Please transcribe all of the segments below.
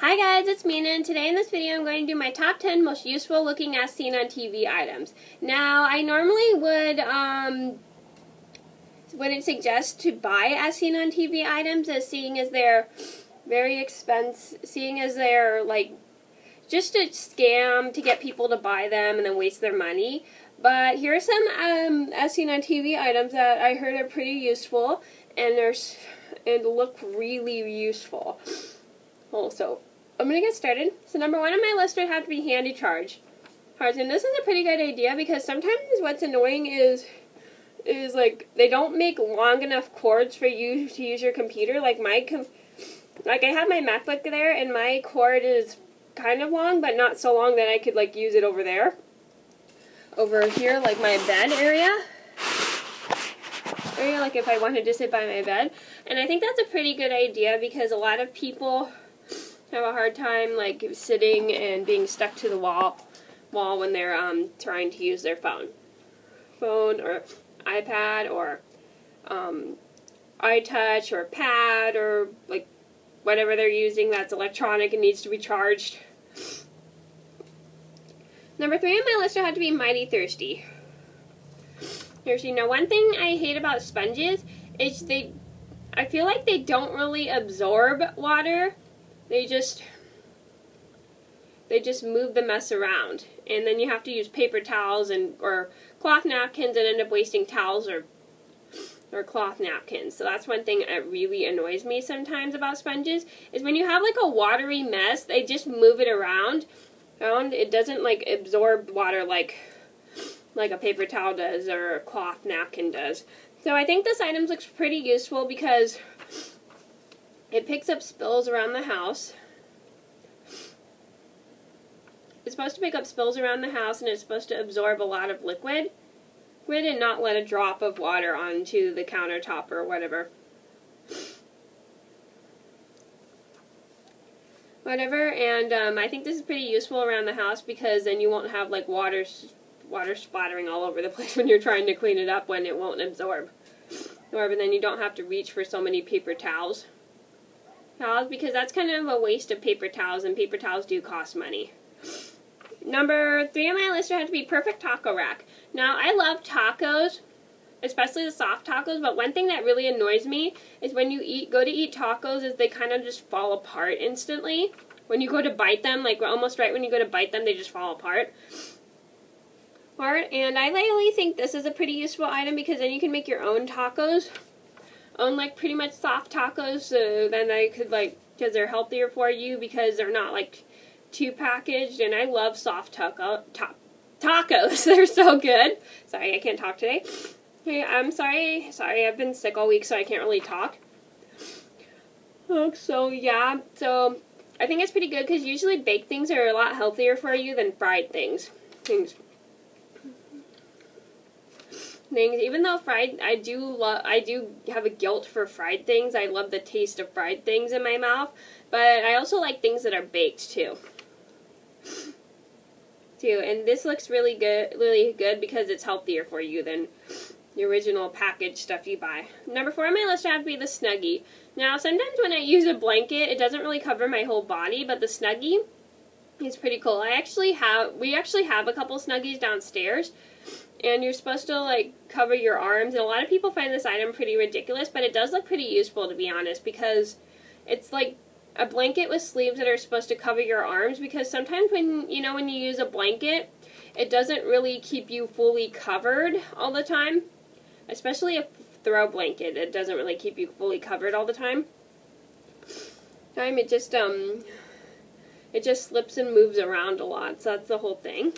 Hi guys, it's Mina, and today in this video I'm going to do my top 10 most useful looking as seen on TV items. Now, I normally wouldn't suggest to buy as seen on TV items, as seeing as they're very expensive, seeing as they're like just a scam to get people to buy them and then waste their money. But here are some as seen on TV items that I heard are pretty useful and look really useful. Also, I'm going to get started. So number one on my list would have to be handy charge cards. And this is a pretty good idea because sometimes what's annoying is like they don't make long enough cords for you to use your computer. Like I have my MacBook there and my cord is kind of long, but not so long that I could like use it over there. Over here, like my bed area, like if I wanted to sit by my bed. And I think that's a pretty good idea because a lot of people have a hard time like sitting and being stuck to the wall when they're trying to use their phone or iPad or iTouch or pad or like whatever they're using that's electronic and needs to be charged. Number 3 on my list would have to be Mighty Thirsty. Now, one thing I hate about sponges is I feel like they don't really absorb water. They just move the mess around, and then you have to use paper towels or cloth napkins and end up wasting towels or cloth napkins. So that's one thing that really annoys me sometimes about sponges is when you have like a watery mess, they just move it around. It doesn't like absorb water like a paper towel does or a cloth napkin does. So I think this item looks pretty useful because it picks up spills around the house. It's supposed to pick up spills around the house, and it's supposed to absorb a lot of liquid and not let a drop of water onto the countertop or whatever. And I think this is pretty useful around the house because then you won't have like water splattering all over the place when you're trying to clean it up when it won't absorb. Or then you don't have to reach for so many paper towels. Because that's kind of a waste of paper towels, and paper towels do cost money. Number 3 on my list would have to be Perfect Taco Rack. Now, I love tacos, especially the soft tacos, but one thing that really annoys me is when you go to eat tacos is they kind of just fall apart instantly. When you go to bite them, like almost right when you go to bite them, they just fall apart. And I lately think this is a pretty useful item because then you can make your own tacos. Own like pretty much soft tacos, so then I could like, because they're healthier for you because they're not like too packaged, and I love soft tacos. They're so good. Sorry, I can't talk today. Hey, I'm sorry, I've been sick all week, so I can't really talk. So yeah, so I think it's pretty good because usually baked things are a lot healthier for you than fried things. Even though fried, I do have a guilt for fried things. I love the taste of fried things in my mouth, but I also like things that are baked too. And this looks really good because it's healthier for you than the original packaged stuff you buy. Number 4 on my list would have to be the Snuggie. Now, sometimes when I use a blanket, it doesn't really cover my whole body, but the Snuggie is pretty cool. We actually have a couple Snuggies downstairs. And you're supposed to like cover your arms, and a lot of people find this item pretty ridiculous, but it does look pretty useful, to be honest, because it's like a blanket with sleeves that are supposed to cover your arms, because sometimes when you use a blanket, it doesn't really keep you fully covered all the time, especially a throw blanket. It doesn't really keep you fully covered all the time. It just slips and moves around a lot, so that's the whole thing.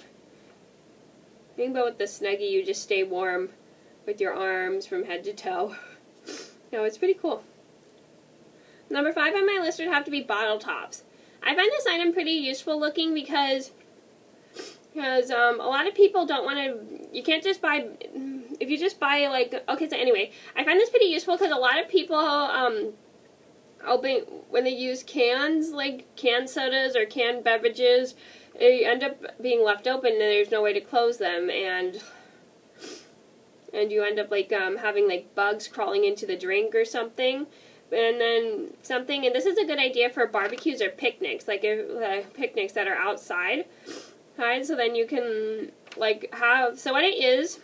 But with the Snuggie, you just stay warm with your arms from head to toe. It's pretty cool. Number 5 on my list would have to be bottle tops. I find this item pretty useful looking because a lot of people don't want to, you can't just buy, if you just buy like, okay, so anyway, I find this pretty useful because a lot of people when they use cans, like canned sodas or canned beverages, they end up being left open and there's no way to close them, and you end up like having like bugs crawling into the drink or something. And then something, and this is a good idea for barbecues or picnics, like picnics that are outside. Right, so then you can like have, so what it is,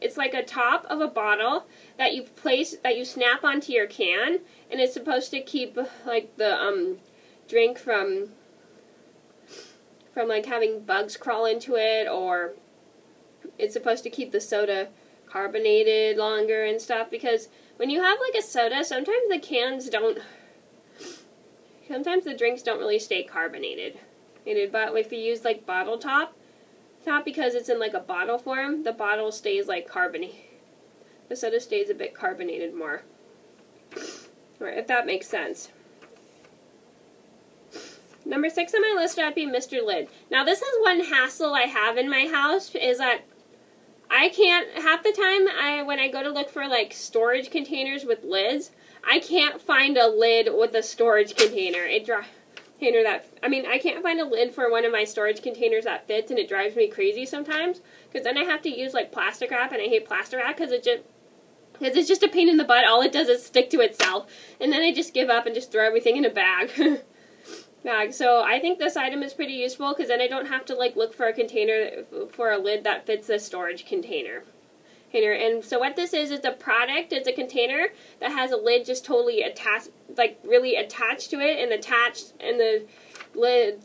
it's like a top of a bottle that you snap onto your can, and it's supposed to keep like the drink from like having bugs crawl into it, or it's supposed to keep the soda carbonated longer and stuff, because when you have like a soda, sometimes the drinks don't really stay carbonated. But if you use like bottle top, because it's in like a bottle form, the bottle stays like carbonated. The soda stays a bit carbonated more. Or if that makes sense. Number 6 on my list would be Mr. Lid. Now this is one hassle I have in my house, is that I can't, half the time when I go to look for like storage containers with lids, I can't find a lid with a storage container. I can't find a lid for one of my storage containers that fits, and it drives me crazy sometimes, because then I have to use like plastic wrap, and I hate plastic wrap because it's just a pain in the butt. All it does is stick to itself, and then I just give up and just throw everything in a bag. So I think this item is pretty useful, because then I don't have to like look for a container for a lid that fits the storage container. And so what this is a product. It's a container that has a lid just totally attached, like really attached to it, and the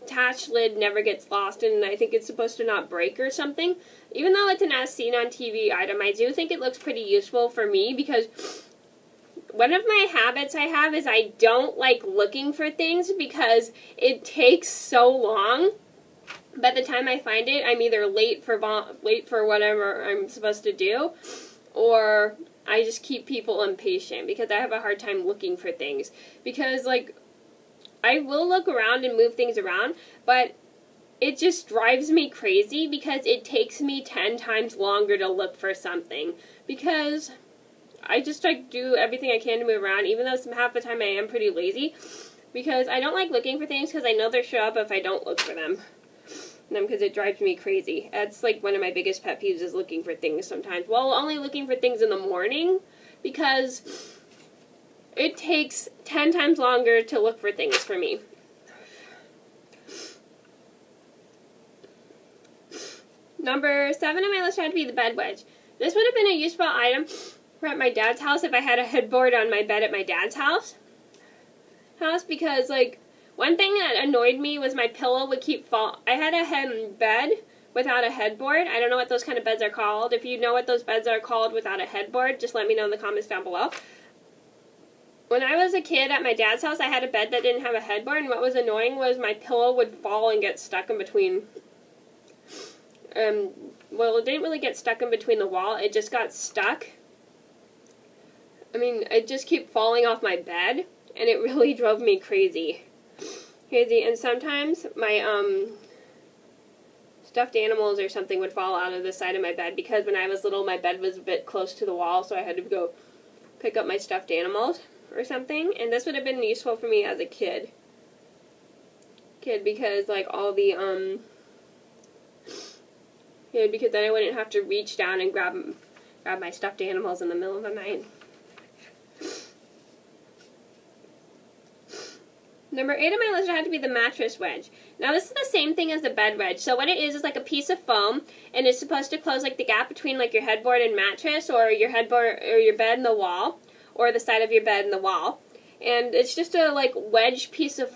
attached lid never gets lost, and I think it's supposed to not break or something. Even though it's an as seen on TV item, I do think it looks pretty useful for me, because one of my habits I have is I don't like looking for things, because it takes so long. By the time I find it, I'm either late for whatever I'm supposed to do, or I just keep people impatient, because I have a hard time looking for things. Because like, I will look around and move things around, but it just drives me crazy, because it takes me 10 times longer to look for something, because I just like do everything I can to move around, even though half the time I am pretty lazy, because I don't like looking for things, because I know they'll show up if I don't look for them. Because it drives me crazy. That's like one of my biggest pet peeves, is looking for things sometimes. Well, only looking for things in the morning, because it takes 10 times longer to look for things for me. Number 7 on my list had to be the bed wedge. This would have been a useful item for at my dad's house if I had a headboard on my bed at my dad's house, because like, one thing that annoyed me was my pillow would keep falling. I had a bed without a headboard. I don't know what those kind of beds are called. If you know what those beds are called without a headboard, just let me know in the comments down below. When I was a kid at my dad's house, I had a bed that didn't have a headboard, and what was annoying was my pillow would fall and get stuck in between. Well, it didn't really get stuck in between the wall. It just got stuck. It just kept falling off my bed, and it really drove me crazy. And sometimes my stuffed animals or something would fall out of the side of my bed, because when I was little, my bed was a bit close to the wall, so I had to go pick up my stuffed animals or something. And this would have been useful for me as a kid, because like all the because then I wouldn't have to reach down and grab my stuffed animals in the middle of the night. Number 8 on my list had to be the mattress wedge. Now this is the same thing as the bed wedge. So what it is like a piece of foam, and it's supposed to close like the gap between like your headboard and mattress, or your headboard or your bed and the wall, or the side of your bed and the wall. And it's just a like wedge piece of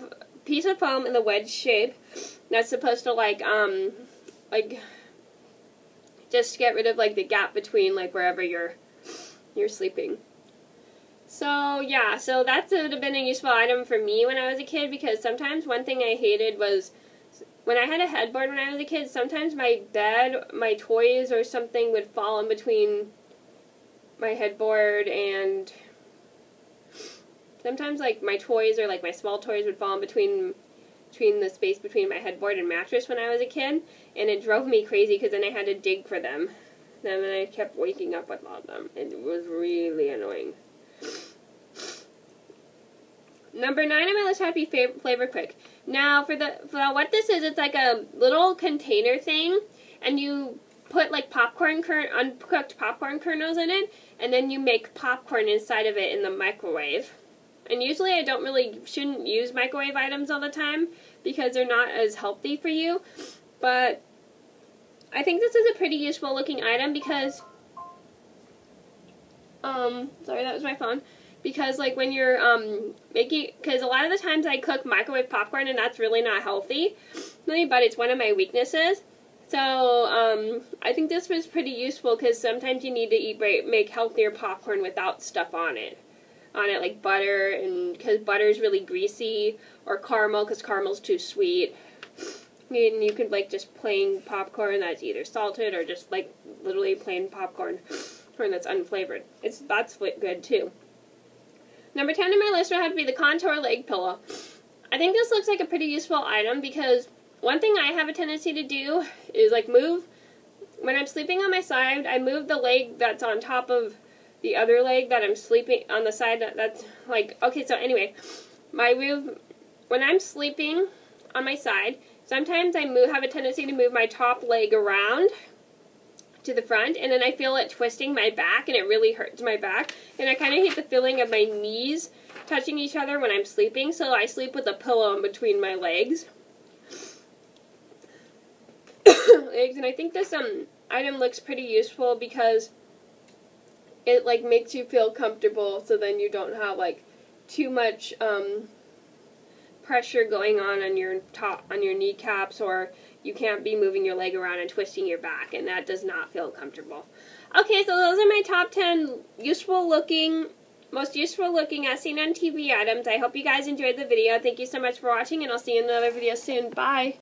foam in the wedge shape that's supposed to like just get rid of like the gap between like wherever you're sleeping. So yeah, so that would have been a useful item for me when I was a kid, because sometimes one thing I hated was when I had a headboard when I was a kid, sometimes my bed, my toys or something would fall in between my headboard, and sometimes like my toys or like my small toys would fall in between the space between my headboard and mattress when I was a kid, and it drove me crazy, because then I had to dig for them. Then I kept waking up with all of them. It was really annoying. Number 9 on my list had to be Flavor Quick. Now, for what this is, it's like a little container thing, and you put like uncooked popcorn kernels in it, and then you make popcorn inside of it in the microwave. And usually I shouldn't use microwave items all the time because they're not as healthy for you. But I think this is a pretty useful looking item because, sorry, that was my phone. Because like when you're because a lot of the times I cook microwave popcorn and that's really not healthy, but it's one of my weaknesses. So I think this was pretty useful because sometimes you need to make healthier popcorn without stuff on it like butter, and because butter is really greasy, or caramel because caramel's too sweet. And you could like just plain popcorn that's either salted or just like literally plain popcorn that's unflavored. That's good too. Number 10 on my list would have to be the contour leg pillow. I think this looks like a pretty useful item because one thing I have a tendency to do is like move, when I'm sleeping on my side, I move the leg that's on top of the other leg that I'm sleeping on the side that's like, okay, so anyway, when I'm sleeping on my side, sometimes I have a tendency to move my top leg around to the front, and then I feel it twisting my back, and it really hurts my back, and I kind of hate the feeling of my knees touching each other when I'm sleeping, so I sleep with a pillow in between my legs. And I think this item looks pretty useful because it like makes you feel comfortable, so then you don't have like too much pressure going on your kneecaps, or you can't be moving your leg around and twisting your back, and that does not feel comfortable. Okay, so those are my top 10 most useful looking as seen on TV items. I hope you guys enjoyed the video. Thank you so much for watching, and I'll see you in another video soon. Bye!